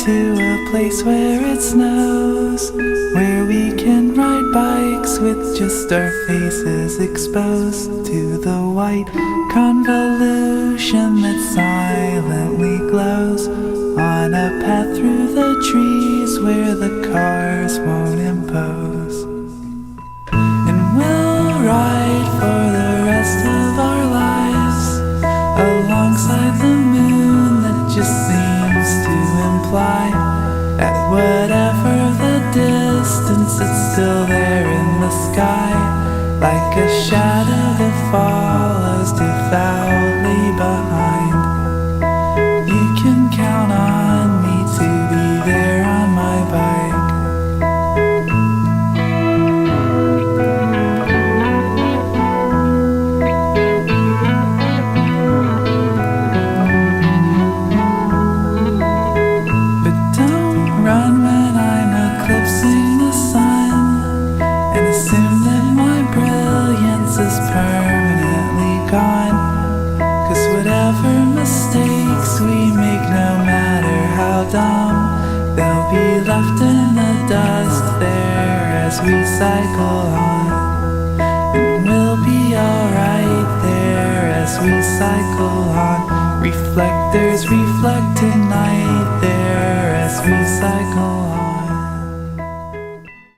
to a place where it snows, where we can ride bikes with just our faces exposed to the white convolution that silently glows on a path through the trees where the cars won't impose. And we'll ride for the rest of our lives alongside the moon that just seems to imply that whatever the distance, it's still there in the sky, like a shadow that follows devoutly behind. You can count on me to be there on my bike. Run when I'm eclipsing the sun, and assume that my brilliance is permanently gone. 'Cause whatever mistakes we make, no matter how dumb, they'll be left in the dust there as we cycle on. And we'll be alright there as we cycle on. Reflectors reflect tonight there as we cycle